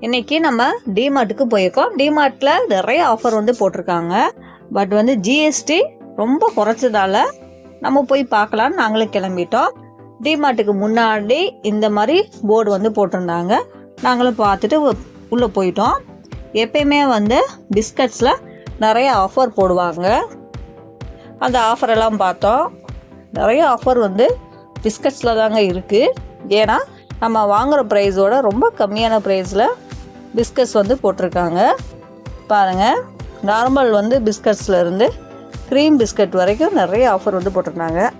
இன்றைக்கி நம்ம டிமார்ட்டுக்கு போயிருக்கோம். டிமார்ட்டில் நிறைய ஆஃபர் வந்து போட்டிருக்காங்க. பட் வந்து ஜிஎஸ்டி ரொம்ப குறைச்சதால நம்ம போய் பார்க்கலான்னு நாங்களும் கிளம்பிட்டோம். டிமார்ட்டுக்கு முன்னாடி இந்த மாதிரி போர்டு வந்து போட்டிருந்தாங்க. நாங்களும் பார்த்துட்டு உள்ளே போயிட்டோம். எப்பயுமே வந்து பிஸ்கட்ஸில் நிறைய ஆஃபர் போடுவாங்க. அந்த ஆஃபரெல்லாம் பார்த்தோம். நிறைய ஆஃபர் வந்து பிஸ்கட்ஸில் தாங்க இருக்குது. ஏன்னா நம்ம வாங்குகிற ப்ரைஸோட ரொம்ப கம்மியான ப்ரைஸில் பிஸ்கட்ஸ் வந்து போட்டிருக்காங்க. பாருங்கள், நார்மல் வந்து பிஸ்கட்ஸில் இருந்து க்ரீம் பிஸ்கட் வரைக்கும் நிறைய ஆஃபர் வந்து போட்டிருந்தாங்க.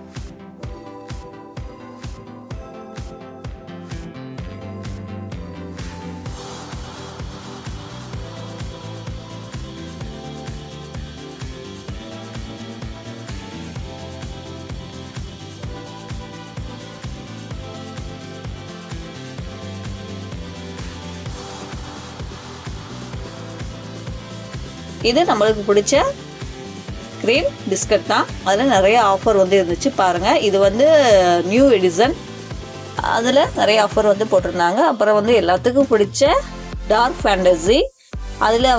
இது நம்மளுக்கு பிடிச்ச க்ரீம் பிஸ்கட் தான். அதில் நிறைய ஆஃபர் வந்து இருந்துச்சு. பாருங்கள், இது வந்து நியூ எடிசன். அதில் நிறைய ஆஃபர் வந்து போட்டிருந்தாங்க. அப்புறம் வந்து எல்லாத்துக்கும் பிடிச்ச டார்க் ஃபேண்டசி, அதில்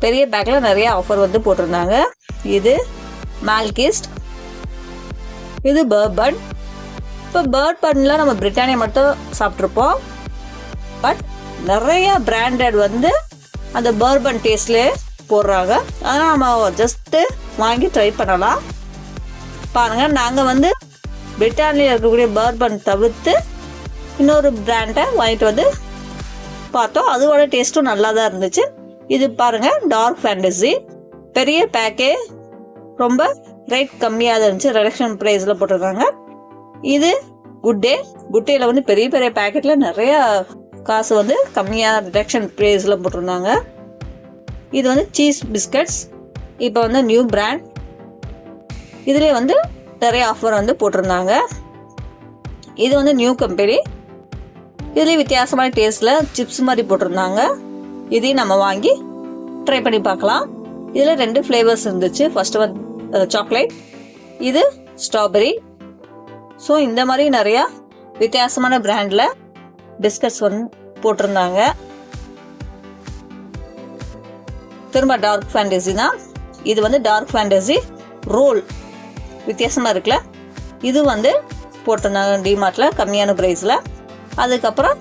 பெரிய பேக்கில் நிறைய ஆஃபர் வந்து போட்டிருந்தாங்க. இது மால்கிஸ்ட், இது பர்பன். இப்போ பர்பனில் நம்ம பிரிட்டானியா மட்டும் சாப்பிட்ருப்போம். பட் நிறைய பிராண்டட் வந்து அந்த பர்பன் டேஸ்ட்லேயே போடுறாங்க. அதனால் நம்ம ஜஸ்ட்டு வாங்கி ட்ரை பண்ணலாம். பாருங்கள், நாங்கள் வந்து பிரிட்டானியில் இருக்கக்கூடிய பர்பன் தவிர்த்து இன்னொரு பிராண்டை வாங்கிட்டு வந்து பார்த்தோம். அதோட டேஸ்ட்டும் நல்லா தான் இருந்துச்சு. இது பாருங்கள், டார்க் ஃபேண்டசி பெரிய பேக்கே, ரொம்ப ரேட் கம்மியாக தான் இருந்துச்சு. ரிடக்ஷன் ப்ரைஸில் போட்டிருக்காங்க. இது குட்டேயில் வந்து பெரிய பெரிய பேக்கெட்டில் நிறையா காசு வந்து கம்மியாக ரிடக்ஷன் ப்ரைஸில் போட்டிருந்தாங்க. இது வந்து சீஸ் பிஸ்கட்ஸ். இப்போ வந்து நியூ பிராண்ட். இதுலேயே வந்து நிறைய ஆஃபர் வந்து போட்டிருந்தாங்க. இது வந்து நியூ கம்பெனி. இதுலேயே வித்தியாசமான டேஸ்ட்டில் சிப்ஸ் மாதிரி போட்டிருந்தாங்க. இதையும் நம்ம வாங்கி ட்ரை பண்ணி பார்க்கலாம். இதில் 2 ஃப்ளேவர்ஸ் இருந்துச்சு. ஃபஸ்ட்டு வந்து சாக்லேட், இது ஸ்ட்ராபெரி. ஸோ இந்த மாதிரி நிறையா வித்தியாசமான பிராண்டில் பிஸ்கட்ஸ் வந்து போட்டிருந்தாங்க. திரும்ப டார்க் ஃபேண்டசி தான். இது வந்து டார்க் ஃபேண்டசி ரோல், வித்தியாசமாக இருக்குல்ல. இது வந்து போட்டிருந்தாங்க டிமார்ட்டில் கம்மியான ப்ரைஸில். அதுக்கப்புறம்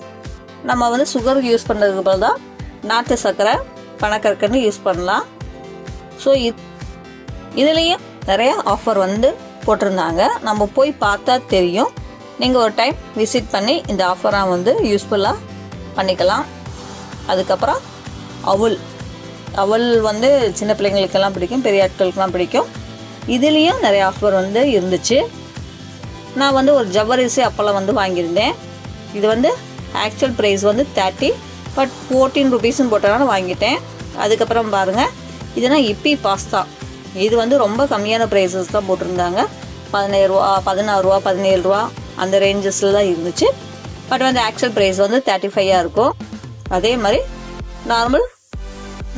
நம்ம வந்து சுகர் யூஸ் பண்ணுறதுக்கு பதில் தான் நாட்டு சர்க்கரை, பனக்கற்கண்டு யூஸ் பண்ணலாம். ஸோ இதுலேயும் நிறைய ஆஃபர் வந்து போட்டிருந்தாங்க. நம்ம போய் பார்த்தா தெரியும். நீங்கள் ஒரு டைம் விசிட் பண்ணி இந்த ஆஃபரை வந்து யூஸ்ஃபுல்லாக பண்ணிக்கலாம். அதுக்கப்புறம் அவல் வந்து சின்ன பிள்ளைங்களுக்கெல்லாம் பிடிக்கும், பெரிய ஆட்களுக்கெல்லாம் பிடிக்கும். இதுலேயும் நிறைய ஆஃபர் வந்து இருந்துச்சு. நான் வந்து ஒரு ஜவ்வரிசி அப்பளம் வந்து வாங்கியிருந்தேன். இது வந்து ஆக்சுவல் ப்ரைஸ் வந்து 30, பட் 14 ருபீஸ்ன்னு போட்டனால வாங்கிட்டேன். அதுக்கப்புறம் பாருங்கள், இதுனா இப்பி பாஸ்தா. இது வந்து ரொம்ப கம்மியான ப்ரைஸஸ் தான் போட்டிருந்தாங்க. 17 ரூபா, 16 ரூபா, 17 ரூபா அந்த ரேஞ்சஸில் தான் இருந்துச்சு. பட் வந்து ஆக்சுவல் ப்ரைஸ் வந்து 35 இருக்கும். அதே மாதிரி நார்மல்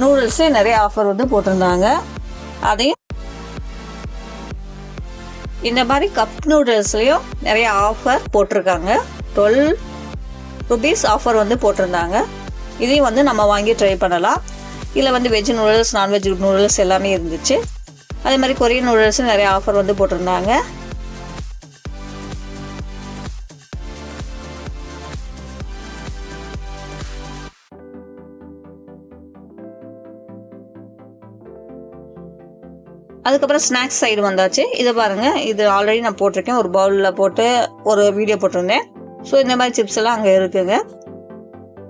நூடுல்ஸே நிறைய ஆஃபர் வந்து போட்டிருந்தாங்க. அதையும் இந்த மாதிரி கப் நூடுல்ஸ்லேயும் நிறைய ஆஃபர் போட்டிருக்காங்க. 12 ருபீஸ் ஆஃபர் வந்து போட்டிருந்தாங்க. இதையும் வந்து நம்ம வாங்கி ட்ரை பண்ணலாம். இதில் வந்து வெஜ் நூடுல்ஸ், நான்வெஜ் நூடுல்ஸ் எல்லாமே இருந்துச்சு. அதே மாதிரி கொரியன் நூடுல்ஸும் நிறைய ஆஃபர் வந்து போட்டிருந்தாங்க. அதுக்கப்புறம் ஸ்நாக்ஸ் சைடு வந்தாச்சு. இதை பாருங்கள், இது ஆல்ரெடி நான் போட்டிருக்கேன். ஒரு பவுலில் போட்டு ஒரு வீடியோ போட்டிருந்தேன். ஸோ இந்த மாதிரி சிப்ஸ் எல்லாம் அங்கே இருக்குங்க.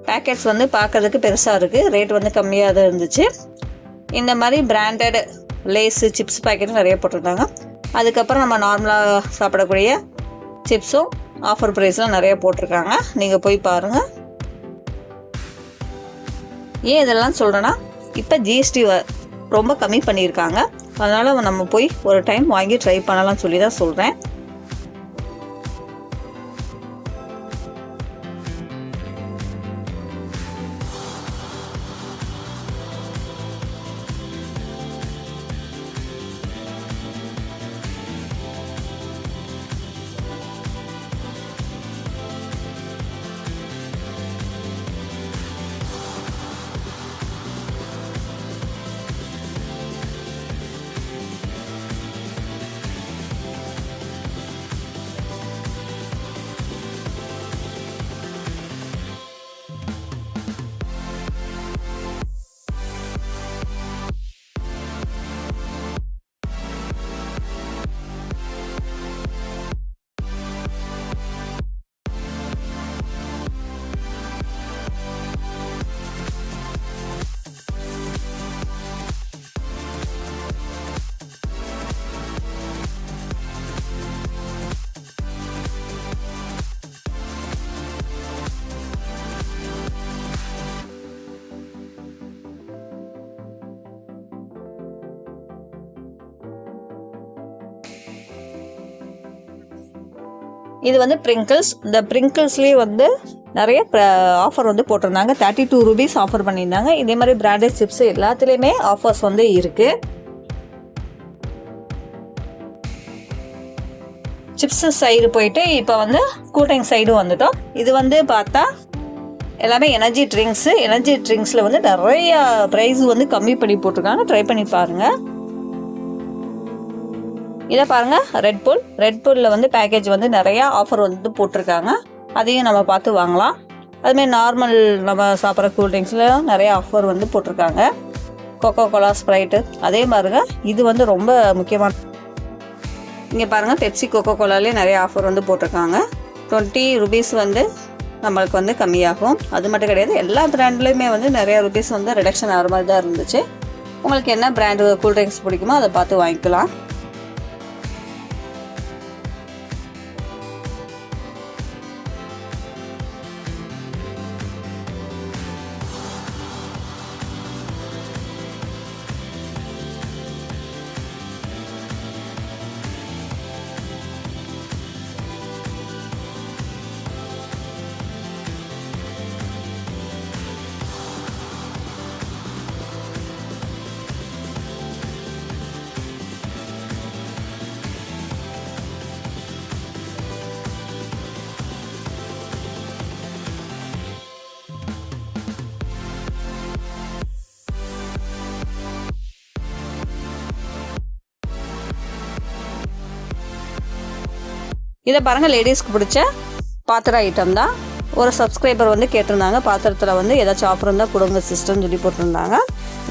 பேக்கெட்ஸ் வந்து பார்க்கறதுக்கு பெருசாக இருக்குது. ரேட் வந்து கம்மியாக தான் இருந்துச்சு. இந்த மாதிரி பிராண்டட் லேஸு சிப்ஸ் பேக்கெட்டும் நிறைய போட்டிருந்தாங்க. அதுக்கப்புறம் நம்ம நார்மலாக சாப்பிடக்கூடிய சிப்ஸும் ஆஃபர் ப்ரைஸ்லாம் நிறைய போட்டிருக்காங்க. நீங்கள் போய் பாருங்கள். ஏன் இதெல்லாம் சொல்கிறேன்னா, இப்போ ஜிஎஸ்டி ரொம்ப கம்மி பண்ணியிருக்காங்க. அதனால் நம்ம போய் ஒரு டைம் வாங்கி ட்ரை பண்ணலாம் சொல்லி தான் சொல்கிறேன். இது வந்து ப்ரிங்கிள்ஸ். இந்த ப்ரிங்கிள்ஸ்லேயே வந்து நிறைய ஆஃபர் வந்து போட்டிருந்தாங்க. 32 ரூபீஸ் ஆஃபர் பண்ணியிருந்தாங்க. இதே மாதிரி பிராண்டட் சிப்ஸ் எல்லாத்துலேயுமே ஆஃபர்ஸ் வந்து இருக்குது. சிப்ஸு சைடு போயிட்டு இப்போ வந்து கூல்ட்ரிங்க் சைடும் வந்துட்டோம். இது வந்து பார்த்தா எல்லாமே எனர்ஜி ட்ரிங்க்ஸு. எனர்ஜி ட்ரிங்க்ஸில் வந்து நிறைய ப்ரைஸ் வந்து கம்மி பண்ணி போட்டிருக்காங்க. ட்ரை பண்ணி பாருங்கள். இதை பாருங்கள், ரெட்புல்லில் வந்து பேக்கேஜ் வந்து நிறையா ஆஃபர் வந்து போட்டிருக்காங்க. அதையும் நம்ம பார்த்து வாங்கலாம். அதுமாதிரி நார்மல் நம்ம சாப்பிட்ற கூல்ட்ரிங்க்ஸில் நிறைய ஆஃபர் வந்து போட்டிருக்காங்க. கொக்கோ கோலா, ஸ்ப்ரைட்டு அதே மாதிரிங்க. இது வந்து ரொம்ப முக்கியமான. இங்கே பாருங்கள், பெப்சி, கொக்கோ கோலாலேயே நிறைய ஆஃபர் வந்து போட்டிருக்காங்க. 20 ரூபீஸ் வந்து நம்மளுக்கு வந்து கம்மியாகும். அது மட்டும் கிடையாது, எல்லா பிராண்ட்லேயுமே வந்து நிறைய ரூபீஸ் வந்து ரிடக்ஷன் ஆகிற மாதிரி தான் இருந்துச்சு. உங்களுக்கு என்ன பிராண்டு கூல்ட்ரிங்க்ஸ் பிடிக்குமோ அதை பார்த்து வாங்கிக்கலாம். இதை பாருங்கள், லேடிஸ்க்கு பிடிச்ச பாத்திர ஐட்டம் தான். ஒரு சப்ஸ்கிரைபர் வந்து கேட்டிருந்தாங்க, பாத்திரத்தில் வந்து ஏதாச்சும் ஆஃபர் இருந்தால் கொடுங்க சிஸ்டர்னு சொல்லி போட்டிருந்தாங்க.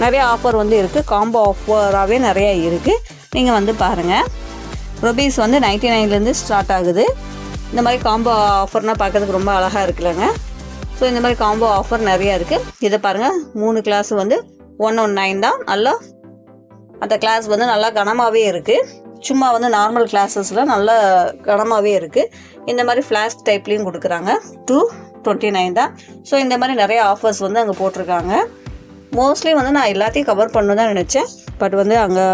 நிறைய ஆஃபர் வந்து இருக்குது. காம்போ ஆஃபராகவே நிறைய இருக்குது. நீங்கள் வந்து பாருங்கள். ருபீஸ் வந்து 99லேருந்து ஸ்டார்ட் ஆகுது. இந்த மாதிரி காம்போ ஆஃபர்னால் பார்க்கறதுக்கு ரொம்ப அழகாக இருக்குல்லங்க. ஸோ இந்த மாதிரி காம்போ ஆஃபர் நிறையா இருக்குது. இதை பாருங்கள், 3 கிளாஸ் வந்து 119 தான். நல்லா அந்த கிளாஸ் வந்து நல்லா கனமாகவே இருக்குது. சும்மா வந்து நார்மல் கிளாஸஸில் நல்லா கனமாகவே இருக்குது. இந்த மாதிரி ஃப்ளாஸ்க் டைப்லேயும் கொடுக்குறாங்க. 229 தான். ஸோ இந்த மாதிரி நிறைய ஆஃபர்ஸ் வந்து அங்கே போட்டிருக்காங்க. மோஸ்ட்லி வந்து நான் எல்லாத்தையும் கவர் பண்ண தான் நினச்சேன். பட் வந்து அங்கே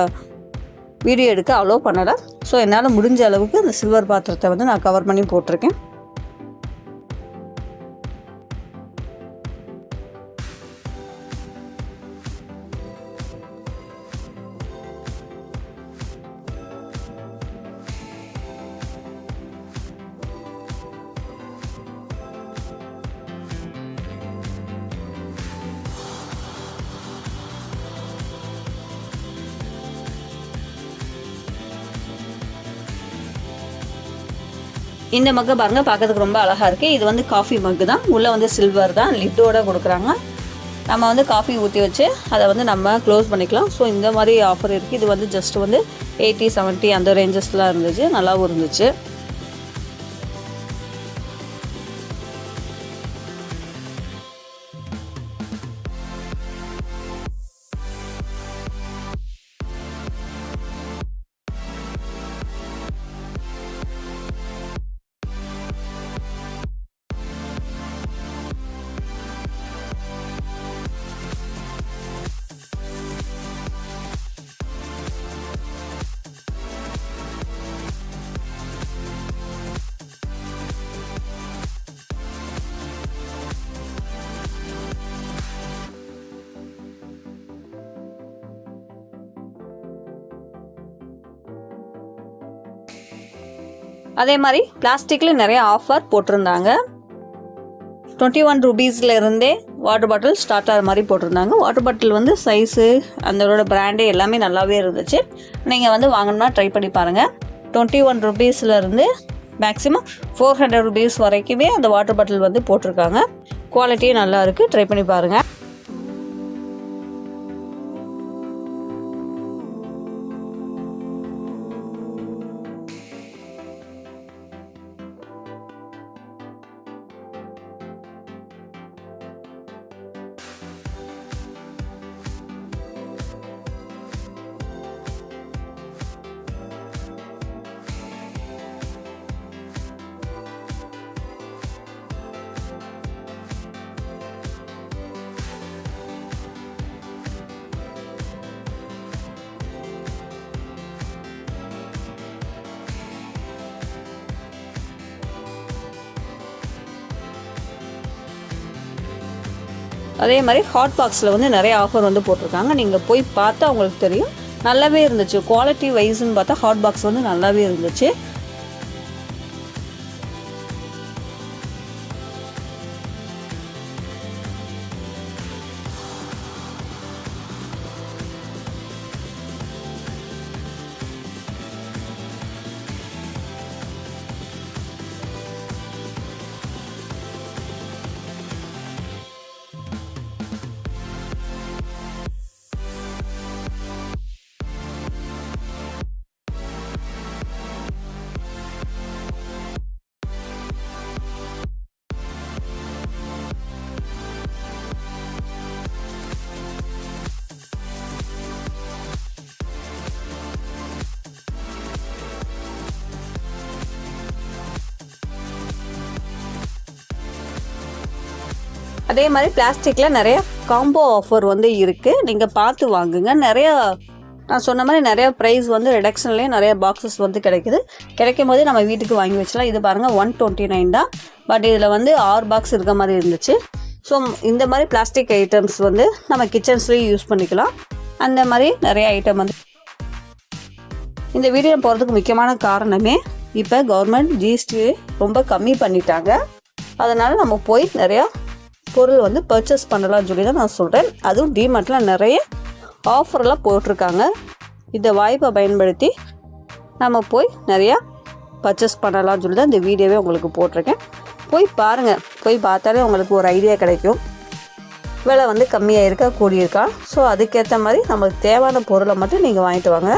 வீடியோ எடுக்க அலோவ் பண்ணலை. ஸோ என்னால் முடிஞ்ச அளவுக்கு அந்த சில்வர் பாத்திரத்தை வந்து நான் கவர் பண்ணி போட்டிருக்கேன். இந்த மக்கு பாருங்கள், பார்க்கறதுக்கு ரொம்ப அழகாக இருக்குது. இது வந்து காஃபி மக்கு தான். உள்ளே வந்து சில்வர் தான், லிட்டோட கொடுக்குறாங்க. நம்ம வந்து காஃபி ஊற்றி வச்சு அதை வந்து நம்ம க்ளோஸ் பண்ணிக்கலாம். ஸோ இந்த மாதிரி ஆஃபர் இருக்குது. இது வந்து ஜஸ்ட் வந்து 80, 70 அந்த ரேஞ்சஸ்லாம் இருந்துச்சு. நல்லாவும் இருந்துச்சு. அதே மாதிரி பிளாஸ்டிக்கில் நிறைய ஆஃபர் போட்டிருந்தாங்க. 21 ரூபீஸில் இருந்தே வாட்டர் பாட்டில் ஸ்டார்ட் ஆகிற மாதிரி போட்டிருந்தாங்க. வாட்டர் பாட்டில் வந்து சைஸு அதோட பிராண்டு எல்லாமே நல்லாவே இருந்துச்சு. நீங்கள் வந்து வாங்கணும்னா ட்ரை பண்ணி பாருங்கள். 21 ரூபீஸ்லேருந்து மேக்ஸிமம் 400 ரூபீஸ் வரைக்குமே அந்த வாட்டர் பாட்டில் வந்து போட்டிருக்காங்க. குவாலிட்டியும் நல்லா இருக்குது. ட்ரை பண்ணி பாருங்கள். அதே மாதிரி ஹாட் பாக்ஸில் வந்து நிறைய ஆஃபர் வந்து போட்டிருக்காங்க. நீங்கள் போய் பார்த்தா உங்களுக்கு தெரியும். நல்லாவே இருந்துச்சு. குவாலிட்டி வைஸ்ன்னு பார்த்தா ஹாட் பாக்ஸ் வந்து நல்லாவே இருந்துச்சு. அதே மாதிரி பிளாஸ்டிக்கில் நிறைய காம்போ ஆஃபர் வந்து இருக்குது. நீங்கள் பார்த்து வாங்குங்க. நிறையா நான் சொன்ன மாதிரி நிறையா ப்ரைஸ் வந்து ரிடக்ஷன்லேயே நிறைய பாக்ஸஸ் வந்து கிடைக்கும் போதே நம்ம வீட்டுக்கு வாங்கி வச்சலாம். இது பாருங்கள் 129 தான். பட் இதில் வந்து 6 பாக்ஸ் இருக்க மாதிரி இருந்துச்சு. ஸோ இந்த மாதிரி பிளாஸ்டிக் ஐட்டம்ஸ் வந்து நம்ம கிச்சன்ஸ்லேயும் யூஸ் பண்ணிக்கலாம். அந்த மாதிரி நிறைய ஐட்டம் வந்து இந்த வீடியோ போகிறதுக்கு முக்கியமான காரணமே இப்போ கவர்மெண்ட் ஜிஎஸ்டி ரொம்ப கம்மி பண்ணிட்டாங்க. அதனால் நம்ம போய் நிறையா பொருள் வந்து பர்ச்சேஸ் பண்ணலாம்னு சொல்லி தான் நான் சொல்கிறேன். அதுவும் டிமார்ட்டில் நிறைய ஆஃபர்லாம் போட்டிருக்காங்க. இந்த வாய்ப்பை பயன்படுத்தி நம்ம போய் நிறையா பர்ச்சேஸ் பண்ணலாம்னு சொல்லி தான் இந்த வீடியோவே உங்களுக்கு போட்டிருக்கேன். போய் பாருங்கள். போய் பார்த்தாலே உங்களுக்கு ஒரு ஐடியா கிடைக்கும். விலை வந்து கம்மியாக இருக்கா கூடியிருக்கா. ஸோ அதுக்கேற்ற மாதிரி நம்மளுக்கு தேவையான பொருளை மட்டும் நீங்கள் வாங்கிட்டு வாங்க.